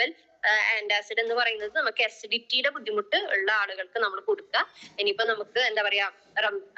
Herbal antacid എന്ന് പറയുന്നത് നമുക്ക് അസിഡിറ്റിയുടെ ബുദ്ധിമുട്ട് ഉള്ള ആളുകൾക്ക് നമ്മൾ കൊടുക്കുക. ഇനിയിപ്പോ നമുക്ക് എന്താ പറയാ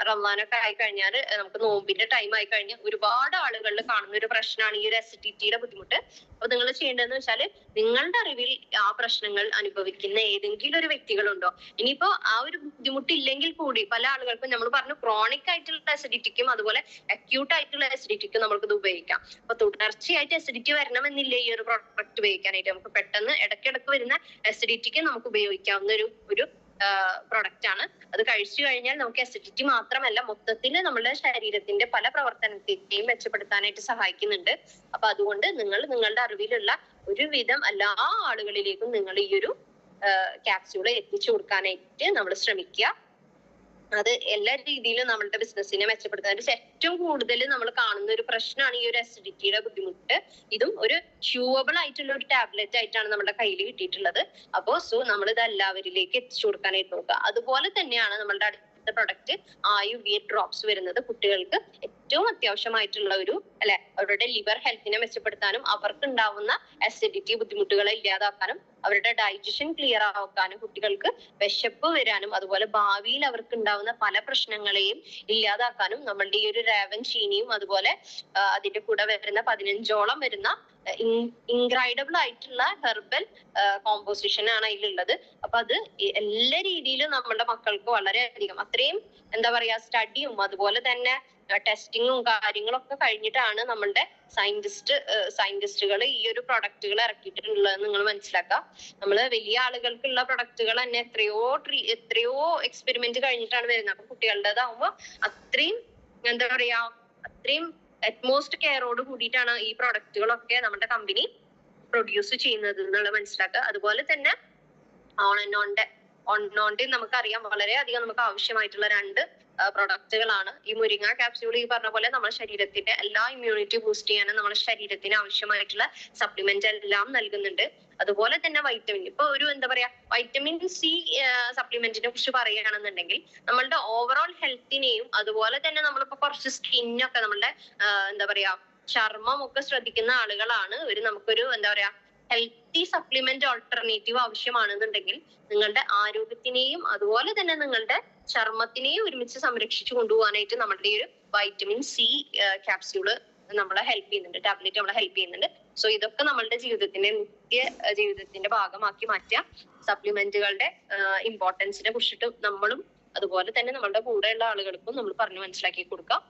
റമദാനൊക്കെ ആയി കഴിഞ്ഞാൽ നമുക്ക് നോമ്പിന്റെ ടൈം ആയി കഴിഞ്ഞാൽ ഒരുപാട് ആളുകളിൽ കാണുന്ന ഒരു പ്രശ്നമാണ് ഈ ഒരു അസിഡിറ്റിയുടെ ബുദ്ധിമുട്ട്. അപ്പൊ നിങ്ങൾ ചെയ്യേണ്ടതെന്ന് വെച്ചാല് നിങ്ങളുടെ അറിവിൽ ആ പ്രശ്നങ്ങൾ അനുഭവിക്കുന്ന ഏതെങ്കിലും ഒരു വ്യക്തികളുണ്ടോ? ഇനിയിപ്പോ ആ ഒരു ബുദ്ധിമുട്ടില്ലെങ്കിൽ കൂടി പല ആളുകൾക്കും നമ്മൾ പറഞ്ഞു ക്രോണിക് ആയിട്ടുള്ള അസിഡിറ്റിക്കും അതുപോലെ അക്യൂട്ട് ആയിട്ടുള്ള അസിഡിറ്റിക്കും നമുക്കിത് ഉപയോഗിക്കാം. അപ്പൊ തുടർച്ചയായിട്ട് അസിഡിറ്റി വരണമെന്നില്ല ഈ ഒരു പ്രൊഡക്റ്റ് ഉപയോഗിക്കാനായിട്ട്. നമുക്ക് പെട്ടെന്ന് ഇടയ്ക്കിടയ്ക്ക് വരുന്ന അസിഡിറ്റിക്ക് നമുക്ക് ഉപയോഗിക്കാവുന്ന ഒരു പ്രൊഡക്റ്റ് ആണ്. അത് കഴിച്ചു കഴിഞ്ഞാൽ നമുക്ക് അസിഡിറ്റി മാത്രമല്ല മൊത്തത്തിൽ നമ്മുടെ ശരീരത്തിന്റെ പല പ്രവർത്തനത്തെയും മെച്ചപ്പെടുത്താനായിട്ട് സഹായിക്കുന്നുണ്ട്. അപ്പൊ അതുകൊണ്ട് നിങ്ങൾ നിങ്ങളുടെ അറിവിലുള്ള ഒരുവിധം എല്ലാ ആളുകളിലേക്കും നിങ്ങൾ ഈ ഒരു ക്യാപ്സ്യൂള് എത്തിച്ചു കൊടുക്കാനായിട്ട് നമ്മൾ ശ്രമിക്കുക. അത് എല്ലാ രീതിയിലും നമ്മളുടെ ബിസിനസ്സിനെ മെച്ചപ്പെടുത്താനായിട്ട് ഏറ്റവും കൂടുതൽ നമ്മൾ കാണുന്ന ഒരു പ്രശ്നമാണ് ഈ ഒരു അസിഡിറ്റിയുടെ ബുദ്ധിമുട്ട്. ഇതും ഒരു ച്യൂവബിൾ ആയിട്ടുള്ള ഒരു ടാബ്ലറ്റ് ആയിട്ടാണ് നമ്മുടെ കയ്യിൽ കിട്ടിയിട്ടുള്ളത്. അപ്പോ നമ്മൾ ഇത് എല്ലാവരിലേക്ക് എത്തിച്ചു കൊടുക്കാനായിട്ട് നോക്കുക. അതുപോലെ തന്നെയാണ് നമ്മളുടെ അടുത്ത പ്രൊഡക്റ്റ് ആയുർവേദ ഡ്രോപ്സ് വരുന്നത്. കുട്ടികൾക്ക് ഏറ്റവും അത്യാവശ്യമായിട്ടുള്ള അല്ലെ അവരുടെ ലിവർ ഹെൽത്തിനെ മെച്ചപ്പെടുത്താനും അവർക്ക് ഉണ്ടാവുന്ന അസിഡിറ്റി ബുദ്ധിമുട്ടുകളെ ഇല്ലാതാക്കാനും അവരുടെ ഡൈജഷൻ ക്ലിയർ ആക്കാനും കുട്ടികൾക്ക് വിശപ്പ് വരാനും അതുപോലെ ഭാവിയിൽ അവർക്ക് ഉണ്ടാവുന്ന പല പ്രശ്നങ്ങളെയും ഇല്ലാതാക്കാനും നമ്മളുടെ ഈ ഒരു രാവൻ ചീനിയും അതുപോലെ അതിന്റെ കൂടെ വരുന്ന 15ഓളം വരുന്ന ഇൻഗ്രൈഡബിൾ ആയിട്ടുള്ള ഹെർബൽ കോമ്പോസിഷൻ ആണ് അതിലുള്ളത്. അപ്പൊ അത് എല്ലാ രീതിയിലും നമ്മുടെ മക്കൾക്ക് വളരെയധികം അത്രയും എന്താ പറയാ സ്റ്റഡിയും അതുപോലെ തന്നെ ടെസ്റ്റിങ്ങും കാര്യങ്ങളൊക്കെ കഴിഞ്ഞിട്ടാണ് നമ്മളുടെ സയന്റിസ്റ്റുകൾ ഈ ഒരു പ്രൊഡക്റ്റുകൾ ഇറക്കിയിട്ടുള്ളത്. നിങ്ങൾ മനസ്സിലാക്കുക. നമ്മള് വലിയ ആളുകൾക്കുള്ള പ്രൊഡക്റ്റുകൾ തന്നെ എത്രയോ എക്സ്പെരിമെന്റ് കഴിഞ്ഞിട്ടാണ് വരുന്നത്. അപ്പൊ കുട്ടികളുടേതാവുമ്പോ അത്രയും എന്താ പറയാ അത്രയും അറ്റ്മോസ്റ്റ് കെയറോട് കൂടിയിട്ടാണ് ഈ പ്രൊഡക്റ്റുകളൊക്കെ നമ്മുടെ കമ്പനി പ്രൊഡ്യൂസ് ചെയ്യുന്നത് എന്നുള്ളത് മനസ്സിലാക്കുക. അതുപോലെ തന്നെ ഓൺനോണ്ട് നമുക്കറിയാം വളരെയധികം നമുക്ക് ആവശ്യമായിട്ടുള്ള 2 പ്രൊഡക്റ്റുകളാണ്. ഈ മുരിങ്ങ ക്യാപ്സ്യൂൾ ഈ പറഞ്ഞ പോലെ നമ്മുടെ ശരീരത്തിന്റെ എല്ലാ ഇമ്മ്യൂണിറ്റി ബൂസ്റ്റ് ചെയ്യാനും നമ്മുടെ ശരീരത്തിന് ആവശ്യമായിട്ടുള്ള സപ്ലിമെന്റ് എല്ലാം നൽകുന്നുണ്ട്. അതുപോലെ തന്നെ വൈറ്റമിൻ ഇപ്പൊ എന്താ പറയാ വൈറ്റമിൻ സി സപ്ലിമെന്റിനെ കുറിച്ച് പറയുകയാണെന്നുണ്ടെങ്കിൽ നമ്മളുടെ ഓവറോൾ ഹെൽത്തിനെയും അതുപോലെ തന്നെ നമ്മളിപ്പോ കുറച്ച് സ്കിന്നൊക്കെ നമ്മളുടെ എന്താ പറയാ ചർമ്മം ഒക്കെ ശ്രദ്ധിക്കുന്ന ആളുകളാണ് നമുക്കൊരു എന്താ പറയാ ഹെൽത്തി സപ്ലിമെന്റ് ഓൾട്ടർനേറ്റീവ് ആവശ്യമാണെന്നുണ്ടെങ്കിൽ നിങ്ങളുടെ ആരോഗ്യത്തിനെയും അതുപോലെ തന്നെ നിങ്ങളുടെ ചർമ്മത്തിനെയും ഒരുമിച്ച് സംരക്ഷിച്ചു കൊണ്ടുപോകാനായിട്ട് നമ്മുടെ ഈ ഒരു വൈറ്റമിൻ സി ക്യാപ്സ്യൂള് നമ്മളെ ഹെൽപ്പ് ചെയ്യുന്നുണ്ട്. ടാബ്ലറ്റ് നമ്മളെ ഹെൽപ്പ് ചെയ്യുന്നുണ്ട്. സോ ഇതൊക്കെ നമ്മളുടെ ജീവിതത്തിന്റെ ഭാഗമാക്കി മാറ്റുക. സപ്ലിമെന്റുകളുടെ ഇമ്പോർട്ടൻസിനെ കുറിച്ചിട്ട് നമ്മളും അതുപോലെ തന്നെ നമ്മളുടെ കൂടെയുള്ള ആളുകൾക്കും നമ്മൾ പറഞ്ഞു മനസ്സിലാക്കി കൊടുക്കാം.